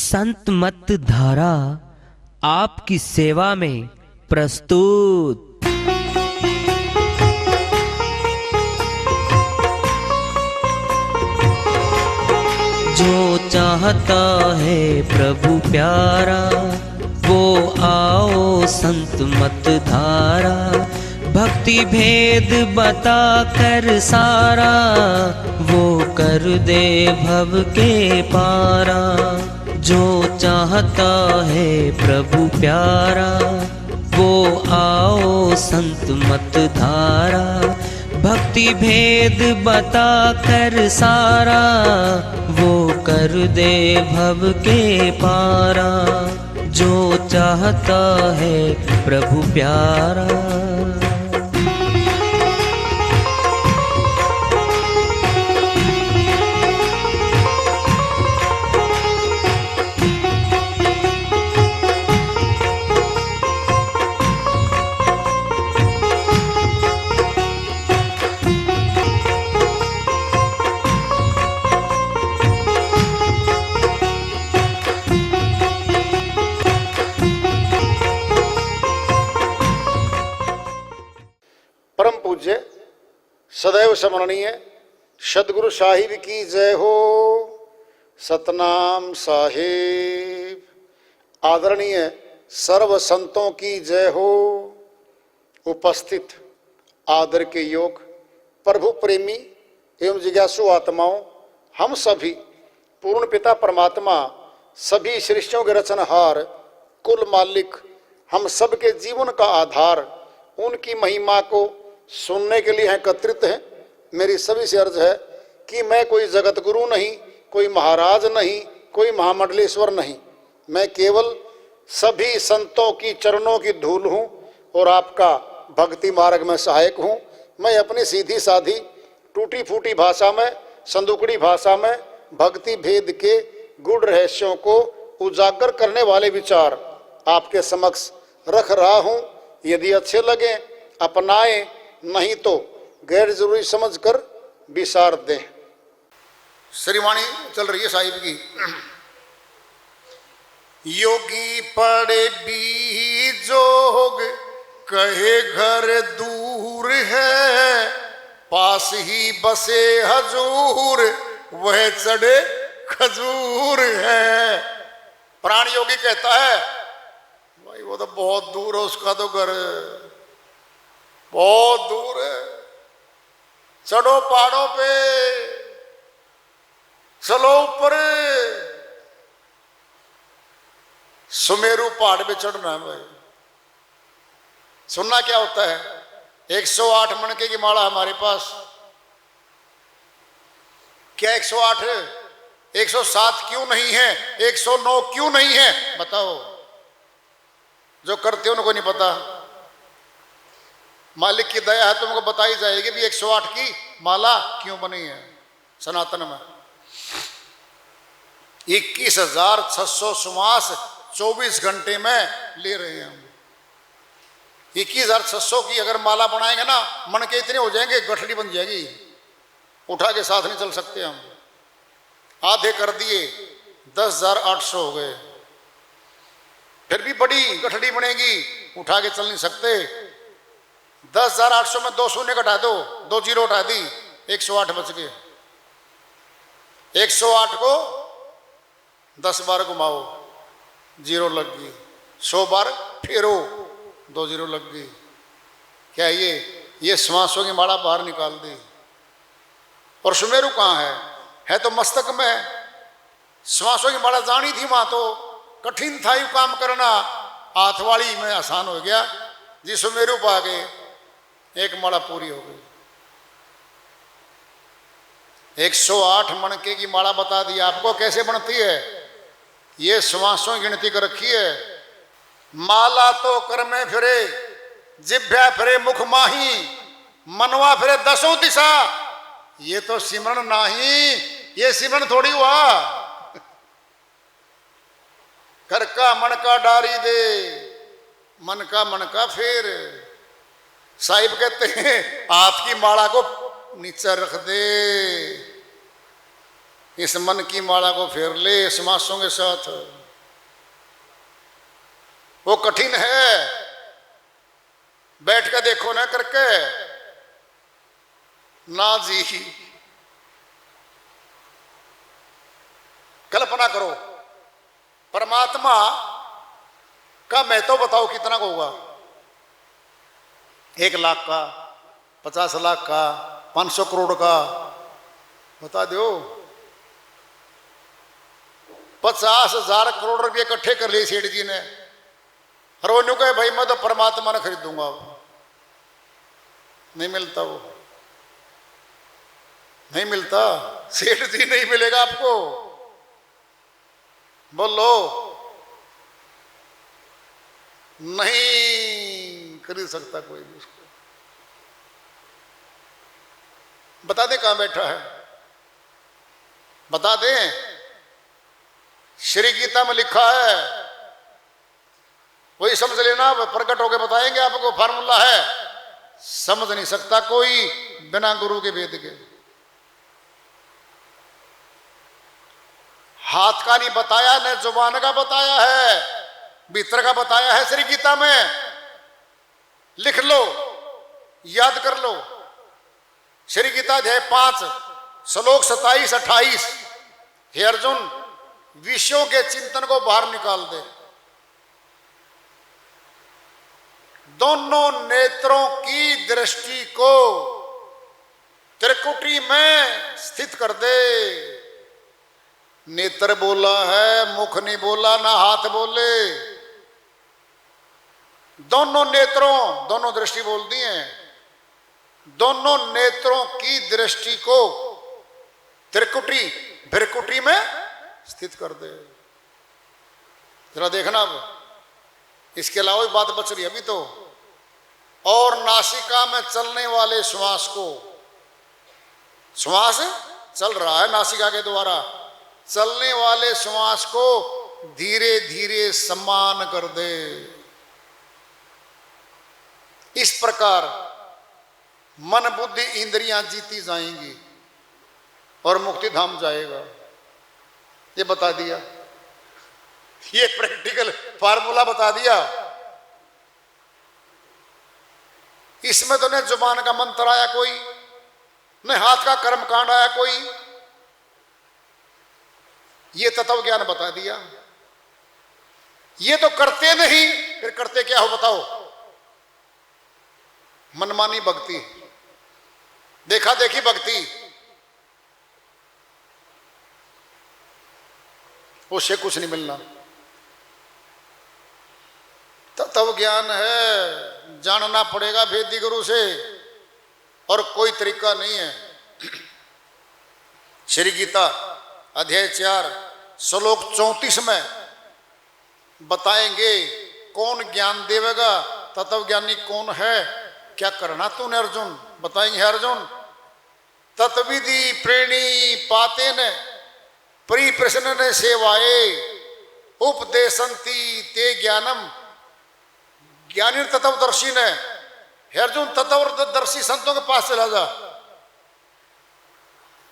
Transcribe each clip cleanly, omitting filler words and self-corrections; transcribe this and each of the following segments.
संत मत धारा आपकी सेवा में प्रस्तुत। जो चाहता है प्रभु प्यारा वो आओ संत मत धारा। भक्ति भेद बता कर सारा वो कर दे भव के पारा। जो चाहता है प्रभु प्यारा वो आओ संत मत धारा। भक्ति भेद बता कर सारा वो कर दे भव के पारा। जो चाहता है प्रभु प्यारा। परम पूज्य सदैव स्मरणीय सदगुरु साहिब की जय हो। सतनाम साहिब। आदरणीय सर्व संतों की जय हो। उपस्थित आदर के योग प्रभु प्रेमी एवं जिज्ञासु आत्माओं, हम सभी पूर्ण पिता परमात्मा सभी सृष्टियों के रचनहार कुल मालिक हम सबके जीवन का आधार उनकी महिमा को सुनने के लिए एकत्रित हैं। मेरी सभी से अर्ज है कि मैं कोई जगत गुरु नहीं, कोई महाराज नहीं, कोई महामंडलेश्वर नहीं। मैं केवल सभी संतों की चरणों की धूल हूँ और आपका भक्ति मार्ग में सहायक हूँ। मैं अपनी सीधी साधी टूटी फूटी भाषा में, संदुकड़ी भाषा में भक्ति भेद के गूढ़ रहस्यों को उजागर करने वाले विचार आपके समक्ष रख रहा हूँ। यदि अच्छे लगे अपनाएं, नहीं तो गैर जरूरी समझकर विसार दें। श्रीवाणी चल रही है साहिब की। योगी पड़े बीजोग कहे घर दूर है, पास ही बसे हजूर वह चढ़े खजूर है। प्राण योगी कहता है भाई वो तो बहुत दूर है, उसका तो घर बहुत दूर है। चढ़ो पहाड़ों पे, चलो ऊपर। सुमेरु पहाड़ पे चढ़ना है भाई। सुनना क्या होता है? 108 मणके की माला हमारे पास। क्या 108 है? 107 क्यों नहीं है? 109 क्यों नहीं है? बताओ। जो करते हो उनको नहीं पता। मालिक की दया है, तुमको बताई जाएगी भी 108 की माला क्यों बनी है। सनातन में 21,600 श्वास 24 घंटे में ले रहे हैं हम। 21,600 की अगर माला बनाएंगे ना, मन के इतने हो जाएंगे, गठड़ी बन जाएगी, उठा के साथ नहीं चल सकते हम। आधे कर दिए 10,800 हो गए। फिर भी बड़ी गठड़ी बनेगी, उठा के चल नहीं सकते। 10,800 में 2 शून्य घटा दो, 2 जीरो हटा दी, 108 बच गए। 108 को 10 बार घुमाओ, जीरो लग गई। 100 बार फेरो, 2 जीरो लग गई। क्या ये श्वासों की माला बाहर निकाल दी। और सुमेरु कहाँ है तो मस्तक में। श्वासों की माला जानी थी वहां तो कठिन था यू काम करना, हाथवाड़ी में आसान हो गया जी। सुमेरु पा गए, एक माला पूरी हो गई। 108 मणके की माला बता दी आपको कैसे बनती है। ये श्वासों की गिनती कर रखी है। माला तो कर में फिरे, जिभ्या फिरे मुख माही, मनवा फिरे 10 दिशा। ये तो सिमरन नहीं, ये सिमरन थोड़ी हुआ। कर का मन का डारी दे, मन का फेर। साहिब कहते हैं हाथ की माला को नीचे रख दे, इस मन की माला को फेर ले समासों के साथ। वो कठिन है, बैठ कर देखो ना करके ना जी, कल्पना करो परमात्मा का महत्व बताओ कितना होगा। 1 लाख का, 50 लाख का, 500 करोड़ का, बता दो। 50,000 करोड़ रुपये इकट्ठे कर लिए सेठ जी ने, और वो कहे भाई मैं तो परमात्मा ने खरीदूंगा। नहीं मिलता, वो नहीं मिलता, सेठ जी नहीं मिलेगा आपको। बोलो, नहीं खरीद सकता कोई भी उसको। बता दे कहां बैठा है, बता दें। श्री गीता में लिखा है, वही समझ लेना, प्रकट होकर बताएंगे आपको। फार्मूला है, समझ नहीं सकता कोई बिना गुरु के वेद के। हाथ का नहीं बताया, न जुबान का बताया है, भीतर का बताया है श्री गीता में। लिख लो, याद कर लो। श्री गीता अध्याय 5 श्लोक 27-28। हे अर्जुन, विषयों के चिंतन को बाहर निकाल दे, दोनों नेत्रों की दृष्टि को त्रिकुटी में स्थित कर दे। नेत्र बोला है, मुख नहीं बोला, ना हाथ बोले। दोनों नेत्रों, दोनों दृष्टि बोल दी है, दोनों नेत्रों की दृष्टि को त्रिकुटी भ्रिकुटी में स्थित कर दे। जरा देखना अब, इसके अलावा भी बात बच रही है अभी तो। और नासिका में चलने वाले श्वास को, श्वास चल रहा है नासिका के द्वारा, चलने वाले श्वास को धीरे धीरे सम्मान कर दे। इस प्रकार मन बुद्धि इंद्रियां जीती जाएंगी और मुक्ति धाम जाएगा। ये बता दिया, ये प्रैक्टिकल फार्मूला बता दिया। इसमें तो न जुबान का मंत्र आया कोई, न हाथ का कर्म कांड आया कोई, ये तत्व ज्ञान बता दिया। ये तो करते नहीं, फिर करते क्या हो बताओ? मनमानी भक्ति, देखा देखी भक्ति, उससे कुछ नहीं मिलना। तत्व ज्ञान है, जानना पड़ेगा वेदी गुरु से, और कोई तरीका नहीं है। श्री गीता अध्याय 4 श्लोक 34 में बताएंगे कौन ज्ञान देवेगा, तत्व ज्ञानी कौन है, क्या करना तूने अर्जुन। बताएंगे अर्जुन, तत्विधि प्रेणी पाते न प्री प्रश्न ने सेवाए उपदेशंती ते ज्ञानम। ज्ञानी तत्वदर्शी ने, हे अर्जुन तत्वदर्शी संतों के पास चला जा।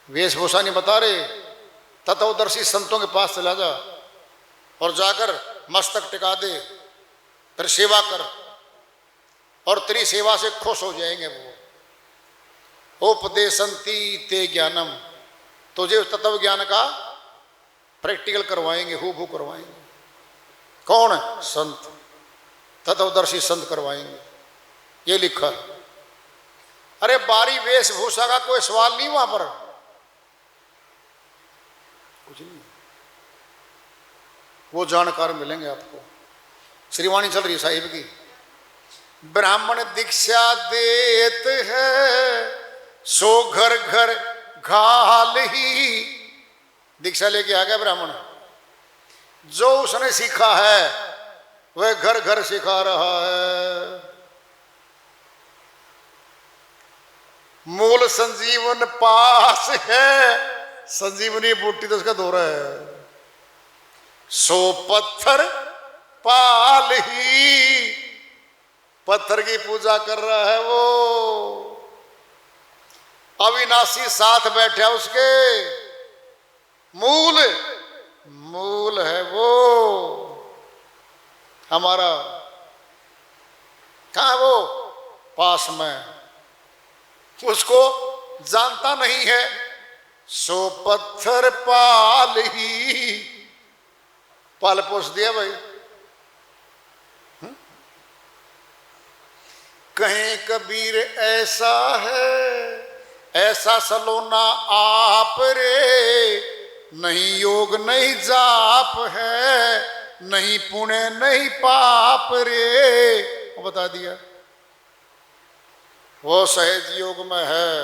वेशभूषा नहीं बता रहे, तत्वदर्शी संतों के पास चला जा और जाकर मस्तक टिका दे, फिर सेवा कर, और तेरी सेवा से खुश हो जाएंगे वो। उपदेशंती ते ज्ञानम, तुझे तत्व ज्ञान का प्रैक्टिकल करवाएंगे, हूबहू करवाएंगे। कौन? संत, तत्वदर्शी संत करवाएंगे। ये लिखा। अरे बारी वेशभूषा का कोई सवाल नहीं वहां पर, कुछ नहीं। वो जानकार मिलेंगे आपको। श्रीवाणी चल रही साहिब की, ब्राह्मण दीक्षा देत है सो घर घर घाल ही। दीक्षा लेके आ गया ब्राह्मण, जो उसने सीखा है वह घर घर सिखा रहा है। मूल संजीवन पास है, संजीवनी बूटी तो उसका दौरा है। सो पत्थर पाल ही, पत्थर की पूजा कर रहा है वो। अविनाशी साथ बैठा उसके, मूल मूल है वो हमारा। कहाँ वो? पास में। उसको जानता नहीं है सो पत्थर पाल ही। पाल पोस दिया भाई। कहें कबीर ऐसा है, ऐसा सलोना आप रे, नहीं योग नहीं जाप है, नहीं पुण्य नहीं पाप रे। वो बता दिया वो सहज योग में है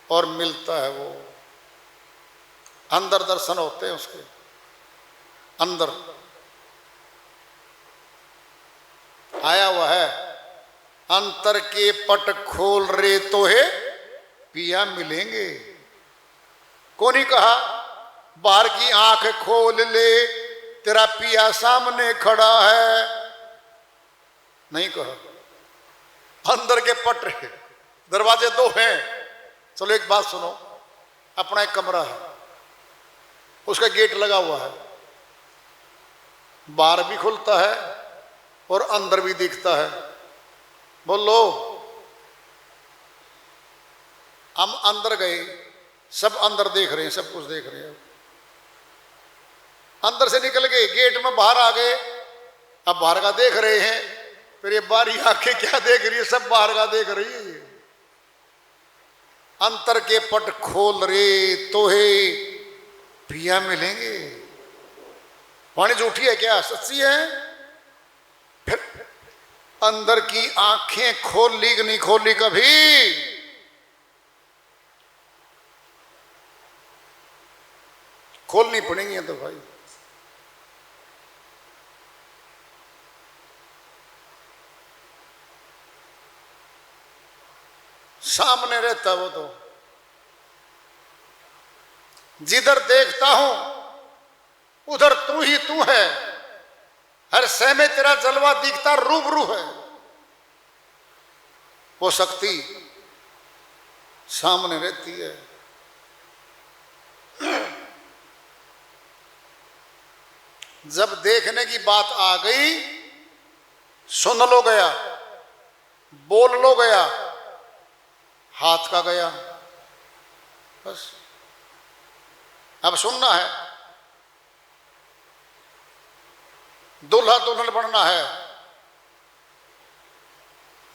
और मिलता है वो। अंदर दर्शन होते हैं उसके अंदर आया हुआ है। अंतर के पट खोल रे तो है पिया मिलेंगे। को नहीं कहा बाहर की आंख खोल ले तेरा पिया सामने खड़ा है, नहीं कहा। अंदर के पट रे, दरवाजे दो हैं। चलो एक बात सुनो, अपना एक कमरा है, उसका गेट लगा हुआ है, बाहर भी खुलता है और अंदर भी दिखता है। बोलो, हम अंदर गए, सब अंदर देख रहे हैं, सब कुछ देख रहे हैं। अंदर से निकल गए, गेट में बाहर आ गए, अब बाहर का देख रहे हैं। फिर ये बारी आंखें क्या देख रही है? सब बाहर का देख रही है। अंतर के पट खोल रे तो है प्रिया मिलेंगे। वाणी झूठी है क्या? सच्ची है। फिर अंदर की आंखें खोल ली कि नहीं खोली कभी? खोलनी पड़ेंगी तो भाई। सामने रहता वो तो, जिधर देखता हूं उधर तू ही तू है, हर सह में तेरा जलवा दिखता रूबरू है। वो शक्ति सामने रहती है। जब देखने की बात आ गई, सुन लो गया, बोल लो गया, हाथ का गया, बस अब सुनना है। दूल्हा दुल्हन बनना है,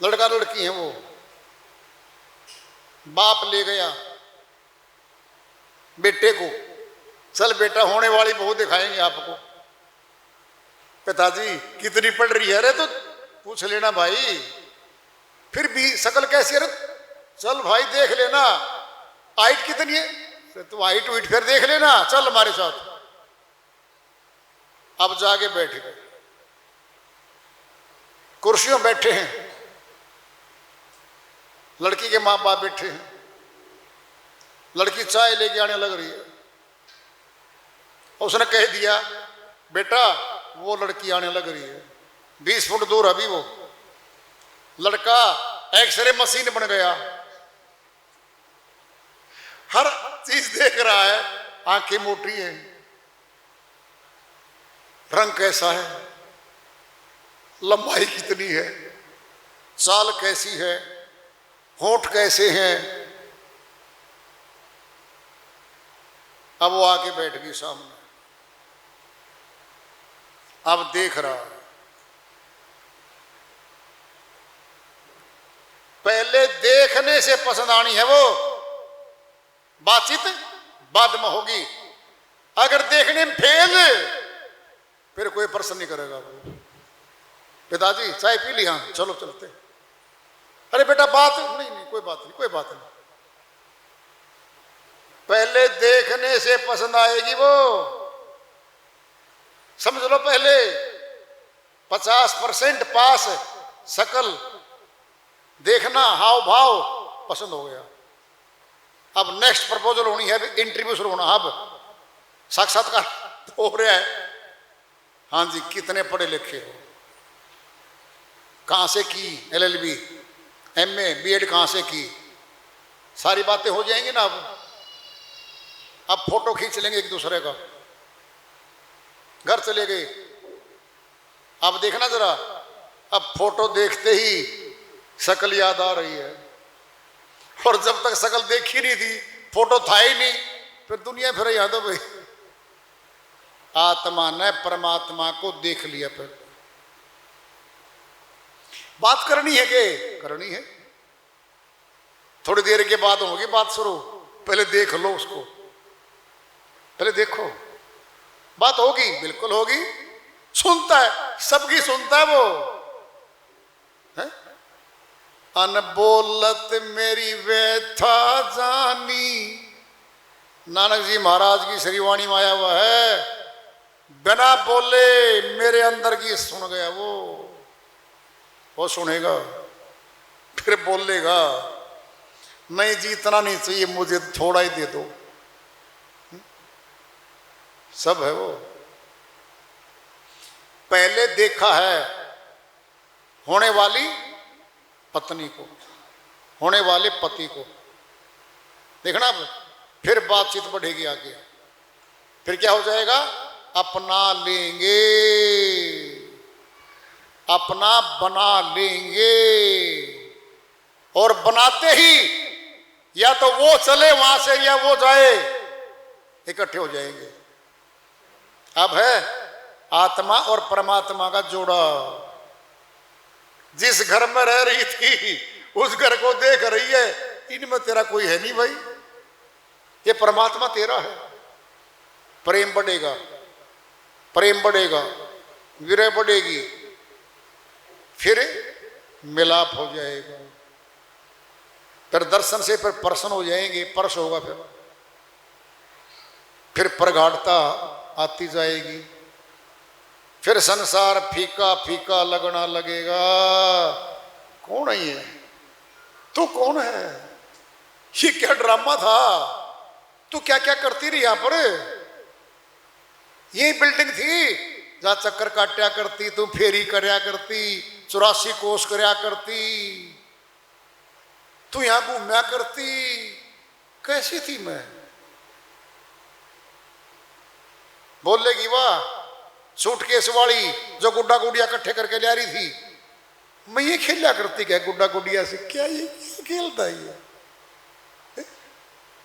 लड़का लड़की है वो, बाप ले गया बेटे को, चल बेटा होने वाली बहू दिखाएंगे आपको। पिताजी कितनी पढ़ रही है? अरे तो पूछ लेना भाई। फिर भी शकल कैसी है? चल भाई देख लेना, हाइट कितनी है? तो हाइट वीट फिर देख लेना, चल हमारे साथ। अब जाके बैठ गए, कुर्सियों बैठे हैं, लड़की के माँ बाप बैठे हैं, लड़की चाय लेके आने लग रही है। उसने कह दिया बेटा वो लड़की आने लग रही है, 20 फुट दूर अभी वो लड़का एक्सरे मशीन बन गया, हर चीज देख रहा है, आंखें मोटी है, रंग कैसा है, लंबाई कितनी है, चाल कैसी है, होंठ कैसे हैं। अब वो आके बैठ गई सामने, अब देख रहा है। पहले देखने से पसंद आनी है वो, बातचीत बाद में होगी। अगर देखने में फेल, फिर कोई प्रश्न नहीं करेगा वो। पिताजी चाय पी ली? हाँ चलो चलते। अरे बेटा बात नहीं, नहीं कोई बात नहीं, कोई बात नहीं। पहले देखने से पसंद आएगी वो, समझ लो। पहले 50% पास, शकल देखना, हाव भाव पसंद हो गया। अब नेक्स्ट प्रपोजल होनी है, इंटरव्यू शुरू होना। अब साक्षात्कार हो रहा है। हाँ जी, कितने पढ़े लिखे हो, कहाँ से की LLB MA BEd कहाँ से की, सारी बातें हो जाएंगी ना। अब अब फोटो खींच लेंगे एक दूसरे का, घर चले गए। अब देखना जरा, अब फोटो देखते ही शक्ल याद आ रही है, और जब तक शक्ल देखी नहीं थी, फोटो था ही नहीं, फिर दुनिया फिर याद हो गई। आत्मा ने परमात्मा को देख लिया, फिर बात करनी है कि करनी है, थोड़ी देर के बाद होगी बात शुरू, पहले देख लो उसको, पहले देखो, बात होगी, बिल्कुल होगी। सुनता है, सबकी सुनता है वो है? अनबोलत मेरी व्यथा जानी, नानक जी महाराज की श्रीवाणी में आया हुआ है, बिना बोले मेरे अंदर की सुन गया वो सुनेगा, फिर बोलेगा, नहीं जी इतना नहीं चाहिए मुझे, थोड़ा ही दे दो। सब है वो। पहले देखा है होने वाली पत्नी को, होने वाले पति को, देखना, फिर बातचीत बढ़ेगी आगे, फिर क्या हो जाएगा, अपना लेंगे, अपना बना लेंगे, और बनाते ही या तो वो चले वहां से या वो जाए, इकट्ठे हो जाएंगे। अब है आत्मा और परमात्मा का जोड़ा। जिस घर में रह रही थी उस घर को देख रही है, इनमें तेरा कोई है नहीं भाई, ये परमात्मा तेरा है। प्रेम बढ़ेगा, प्रेम बढ़ेगा, विरह बढ़ेगी, फिर मिलाप हो जाएगा, फिर दर्शन से फिर प्रसन्न हो जाएंगे, परस होगा, फिर प्रगाढ़ता आती जाएगी, फिर संसार फीका फीका लगना लगेगा। कौन है ये, तू कौन है, ये क्या ड्रामा था, तू क्या क्या करती रही यहां पर, ये बिल्डिंग थी जहां चक्कर काटा करती, तू फेरी करया करती, 84 कोस करया करती, तू यहां घूमया करती, कैसी थी मैं। बोलेगी वाह, सूटकेस वाली जो गुड्डा गुड़िया इकट्ठे करके ला रही थी, मैं ये खेला करती क्या गुड्डा गुड़िया से, क्या ये खेलता है,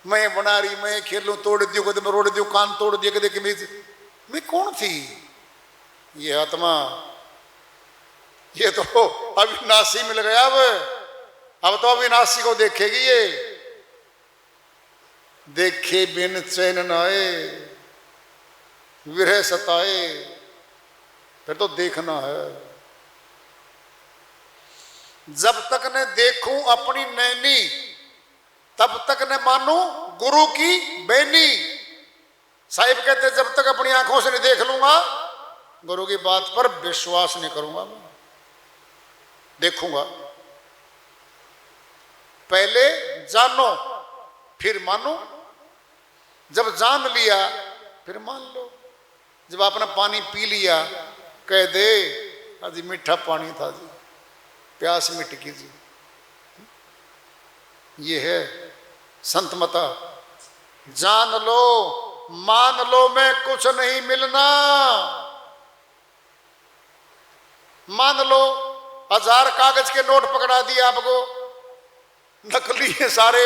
मैं बना रही, मैं खेलूं, तोड़ दियो कदम, रोड़ दियो, कान तोड़ दिया कदे, मैं कौन थी। ये आत्मा, ये तो अविनाशी मिल गया, अब तो अविनाशी को देखेगी ये। देखे बिन चैन न आए, विरह सताए, फिर तो देखना है। जब तक न देखूं अपनी नैनी, तब तक न मानूं गुरु की बैनी। साहिब कहते जब तक अपनी आंखों से नहीं देख लूंगा, गुरु की बात पर विश्वास नहीं करूंगा, मैं देखूंगा। पहले जानो फिर मानो, जब जान लिया फिर मान लो। जब आपने पानी पी लिया, कह दे आज मीठा पानी था जी, प्यास मिट गई जी। ये है संत मता, जान लो मान लो में कुछ नहीं मिलना। मान लो 1000 कागज के नोट पकड़ा दिए आपको, नकली है सारे,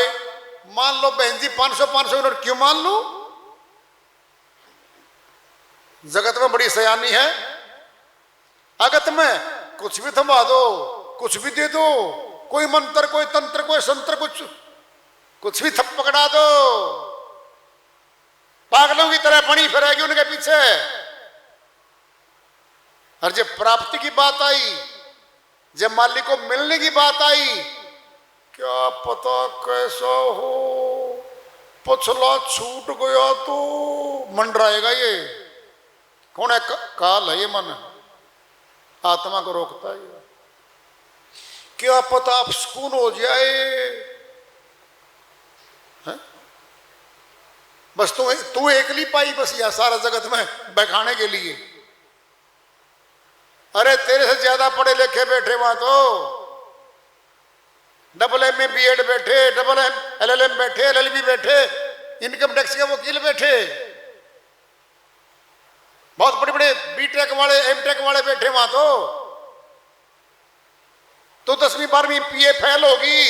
मान लो बहन जी 500 नोट, क्यों मान लो। जगत में बड़ी सयानी है, अगत में कुछ भी थमा दो, कुछ भी दे दो, कोई मंत्र कोई तंत्र कोई संत्र, कुछ भी थप पकड़ा दो, पागलों की तरह बनी फिरेगी उनके पीछे। और जब प्राप्ति की बात आई, जब मालिक को मिलने की बात आई, क्या पता कैसा हो, पछला छूट गया तो मंडराएगा। ये कौन है, काल है ये, मन आत्मा को रोकता है। क्या पता आप सुकून हो जाए, है? बस तू एकली पाई बस यह सारा जगत में बहकाने के लिए। अरे तेरे से ज्यादा पढ़े लिखे बैठे वहां तो, double M A B Ed बैठे, डबल LLM बैठे, LLB बैठे, इनकम टैक्स के वकील बैठे, बहुत बड़े बड़े बीटेक वाले एमटेक वाले बैठे वहां। तो 10वीं 12वीं पीए फेल होगी,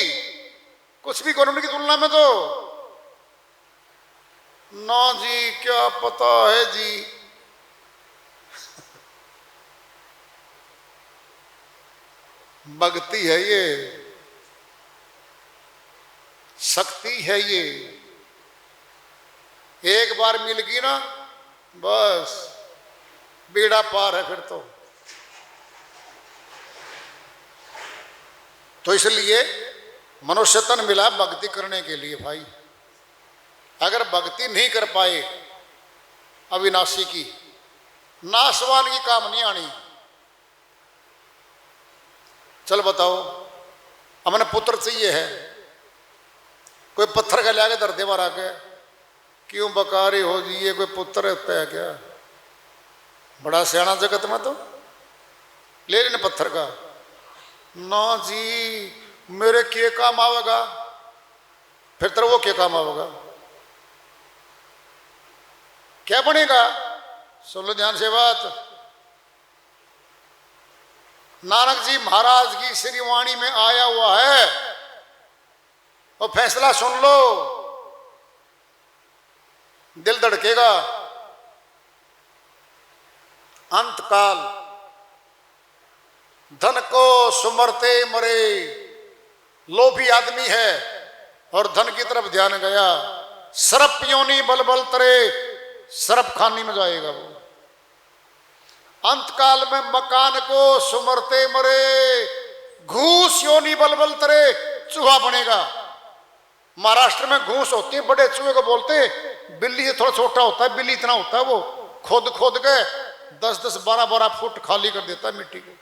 कुछ भी कानून की तुलना में। तो ना जी, क्या पता है जी। भक्ति है ये, शक्ति है ये। एक बार मिल गई ना, बस बेड़ा पार है फिर तो इसलिए मनुष्य तन मिला भक्ति करने के लिए भाई। अगर भक्ति नहीं कर पाए अविनाशी की, नाशवान की काम नहीं आनी। चल बताओ, हमने पुत्र चाहिए है, कोई पत्थर का लिया के दर्दे मारा के, क्यों बकारी हो जी, ये कोई पुत्र होता है क्या? बड़ा सियाना जगत में तो ले लेने पत्थर का। ना जी, मेरे के काम आवेगा, फिर तेरे वो के काम आवेगा, क्या बनेगा? सुन लो ध्यान से बात। नानक जी महाराज की श्री वाणी में आया हुआ है, और फैसला सुन लो, दिल धड़केगा। अंतकाल धन को सुमरते मरे, लोभी आदमी है और धन की तरफ ध्यान गया, सरप योनी बल बल तरे, सरप खानी में जाएगा वो। अंतकाल में मकान को सुमरते मरे, घूस योनी बल बल तरे, चूहा बनेगा। महाराष्ट्र में घूस होती है, बड़े चूहे को बोलते हैं, बिल्ली से थोड़ा छोटा होता है, बिल्ली इतना होता है, वो खोद खोद के 10-10 12-12 फुट खाली कर देता है मिट्टी को,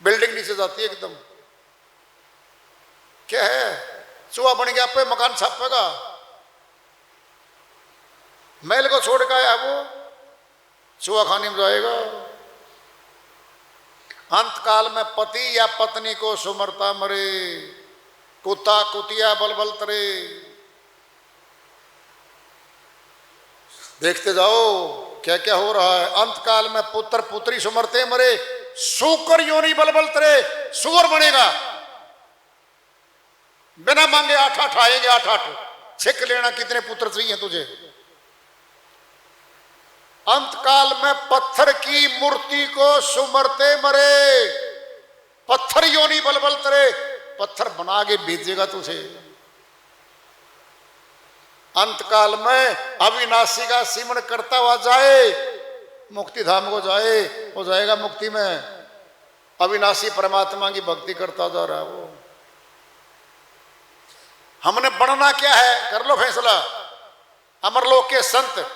बिल्डिंग नीचे जाती है एकदम। क्या है, चूहा बन गया, पे मकान छापेगा। महल को छोड़ के आया वो, चूहा खाने में जाएगा। अंतकाल में पति या पत्नी को सुमरता मरे, कुत्ता कुतिया बल बल तरे। देखते जाओ क्या क्या हो रहा है। अंतकाल में पुत्र पुत्री सुमरते मरे, सूकर योनि बल बल तरे, सुअर बनेगा। बिना मांगे 8-8 आएंगे, 8-8 छिक लेना कितने पुत्र चाहिए तुझे। अंतकाल में पत्थर की मूर्ति को सुमरते मरे, पत्थर योनि बल बल तरे, पत्थर बना के भेजेगा तुझे। अंतकाल में अविनाशी का सिमरण करता हुआ जाए, मुक्ति धाम को जाए, हो जाएगा मुक्ति में। अविनाशी परमात्मा की भक्ति करता जा रहा है वो। हमने बनना क्या है, कर लो फैसला। अमरलोक के संत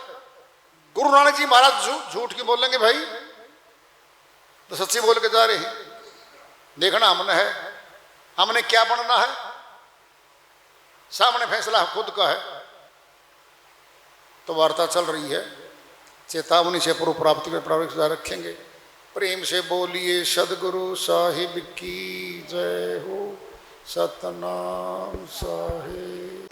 गुरु नानक जी महाराज झूठ क्यों बोलेंगे भाई, तो सच्ची बोल के जा रहे हैं। देखना हमने है, हमने क्या बनना है, सामने फैसला खुद का है। तो वार्ता चल रही है, चेतावनी से पूर्व प्राप्ति में प्रवेश रखेंगे। प्रेम से बोलिए सदगुरु साहिब की जय हो, सतनाम साहिब।